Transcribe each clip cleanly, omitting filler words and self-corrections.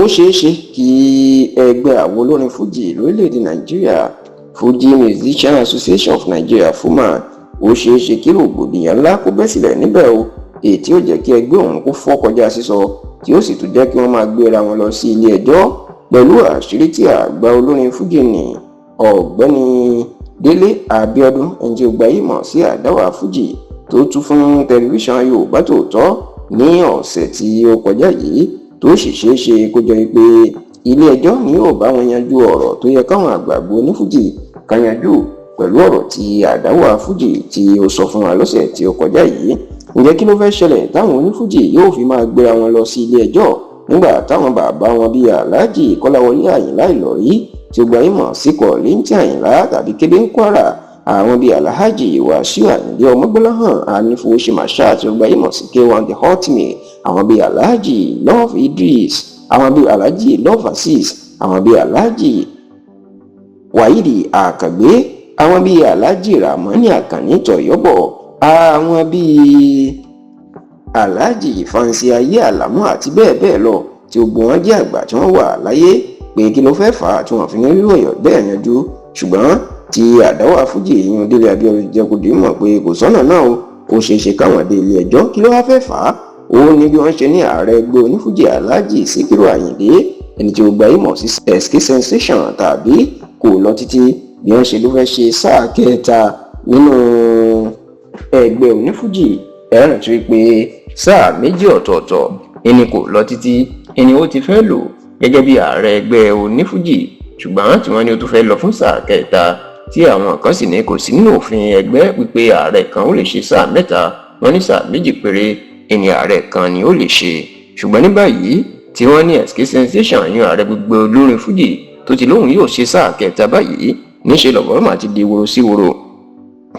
ṣeé ṣe kí ẹgbẹ́ àwọn olórin fújì lórílẹ̀‐èdè nàìjíríà Fuji Musician Association of Nigeria FUMA ó ṣeé ṣe kí rògbòdìyàn ńlá kó bẹ́ sílẹ̀ níbẹ̀ o, èyí tí ó jẹ́ kí ẹgbẹ́ ọ̀hún kó fọ́ kọjá sísọ, tí ó sì tún jẹ́ kí wọ́n máa gbéra wọn lọ sí ilé ẹjọ́ pẹ̀lú àṣírí tí àgbà olórin fújì ní ọ̀gbẹ́ni Délé Abíọ́dún ẹni tí ó gbajúmọ̀ sí Àdáwà Fújì tó tú fún tẹlifíṣàn Yorùbá Tòótọ́ ní ọ̀sẹ̀ tí ó kọjá yìí, tó sì ṣeé ṣe kó jọ pé ilé ẹjọ́ ni yóò bá wọn yanjú ọ̀rọ̀ tó yẹ káwọn àgbààgbà onífújì kan yanjú pẹ̀lú ọ̀rọ̀ tí Àdáwà Fújì tí ó sọ fún wa lọ́sẹ̀ tí ó kọjá yìí. Ǹjẹ́ kí ló fẹ́ ṣẹlẹ̀ táwọn onífújì yóò fi máa gbéra wọn lọ sí ilé ẹjọ́ nígbà táwọn bàbá wọn bíi Alhaji Kọ́láwọlé Àyìnlá Ìlọrí tí ó gbajúmọ̀ sí Kọ̀líńtì Àyìnlá tàbí Kébé ń Kwara, àwọn bíi Alhaji Wasiu Àyìndé Ọmọgbọ́láhàn Anífowóṣe tí ó gbajúmọ̀ sí K1 The Ultimate, àwọn bíi Alhaji Love Idris, àwọn bíi Alhaji Love Azeez, àwọn bíi Alhaji Wáídì Àkàgbé, àwọn bíi Alhaji Ramani Àkànní Tọ̀yọ́bọ̀, àwọn bíi Alhaji Fansi Ayé Àlámú àti bẹ́ẹ̀ bẹ́ẹ̀ lọ, tí gbogbo wọn jẹ́ àgbà tí wọ́n wà láyé, pé kí ló fẹ́ fà á tí wọ́n fi ní rí ọ̀yọ́ bẹ́ẹ̀ yanjú. Ṣùgbọ́n tí Àdáwà Fújì ìyún Délé Abíọ́dún jẹ́ kó dé mọ̀ pé kò sọ́nà náà ó ṣeé ṣe káwọn dé ilé ẹjọ́. Kí ló wá fẹ́ fà á? Ó ní bí wọ́n ṣe ní ààrẹ ẹgbẹ́ onífújì Alhaji Síkírù Àyìndé ẹni tí ó gbajúmọ̀ sí SK Sensation tàbí kò lọ títí, bí wọ́n ṣe ló fẹ́ ṣe sáà kẹta nínú ẹgbẹ́ onífújì. Ẹ rántí pé sáà méjì ọ̀tọ̀ọ̀tọ̀ ẹni kò lọ títí ẹni ó ti fẹ́ lò gẹ́gẹ́ bí ààrẹ ẹgbẹ́ onífújì, ṣùgbọ́n tí wọ́n ní ó tún fẹ́ lọ fún sáà kẹta, tí àwọn kan sì ní kò sí nínú òfin ẹgbẹ́ wípé ààrẹ kan ó lè ṣe sáà mẹ́ta, wọ́n ní sáà méjì péré ẹni ààrẹ kan ni ó lè ṣe. Ṣùgbọ́n ní báyìí tí wọ́n ní SK Sensation yan ààrẹ gbogbo olórin fújì tó ti lóhùn yóò ṣe sáà kẹta báyìí, níṣe lọ̀bọ̀rọ̀ máa ti di woro sí woro,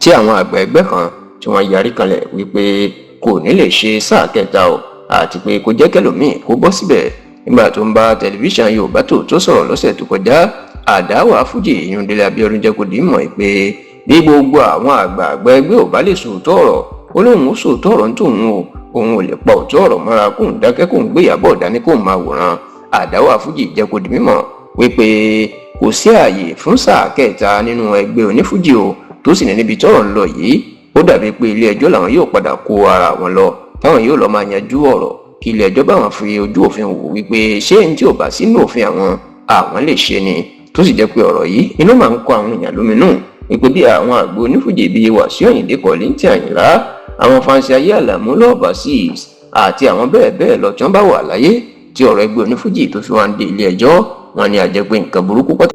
tí àwọn àgbà ẹgbẹ́ kan tí wọ́n yarí kanlẹ̀ wípé kò ní lè ṣe sáà kẹta o, àti pé kò jẹ́ kẹlòmíì kó bọ́ síbẹ̀. Nígbà tó ń bá tẹlifíṣàn Yorùbá Tòótọ́ sọ̀rọ̀ lọ́sẹ̀ tó kọjá, Àdáwà Fújì ìyún Délé Abíọ́dún jẹ́ kó dì í mọ̀ pé bí gbogbo àwọn àgbààgbà ẹgbẹ́ ò bá lè sòótọ́ ọ̀rọ̀, ó lóun ó sòótọ́ ọ̀rọ̀ nítòun o, òun ò lè pa òótọ́ ọ̀rọ̀ mọ́ra kóun dákẹ́ kóun gbé Ìyábọ̀ dání kóun máa wòran. Àdáwà Fújì jẹ́ kó di mímọ̀ wípé kò sí ààyè fún sáà kẹta nínú ẹgbẹ́ onífújì o, tó sì ní níbi tọ́rọ̀ ń lọ yìí ó dàbí pé ilé ẹjọ́ làwọn yóò padà kó ara wọn lọ, táwọn yóò lọ máa yanjú ọ̀rọ̀ kí ilé ẹjọ́ bá wọn fi ojú òfin wò wípé ṣé ní tí ò bá sínú òfin àwọn lè ṣe ni. Tó sì jẹ́ pé ọ̀rọ̀ yìí inú máa ń kọ àwọn èèyàn lóminú wípé bí àwọn àgbò onífújì bíi Wasiu Àyìndé Kọ̀líńtì Àyìnlá, àwọn Fansi Ayé Àlámú Love Azeez àti àwọn bẹ́ẹ̀ bẹ́ẹ̀ lọ tí wọ́n bá wà láyé tí ọ̀rọ̀ ẹgbẹ́ onífújì tó fi wá ń dé ilé ẹjọ́, wọn ni àjẹpé nǹkan burúkú pátá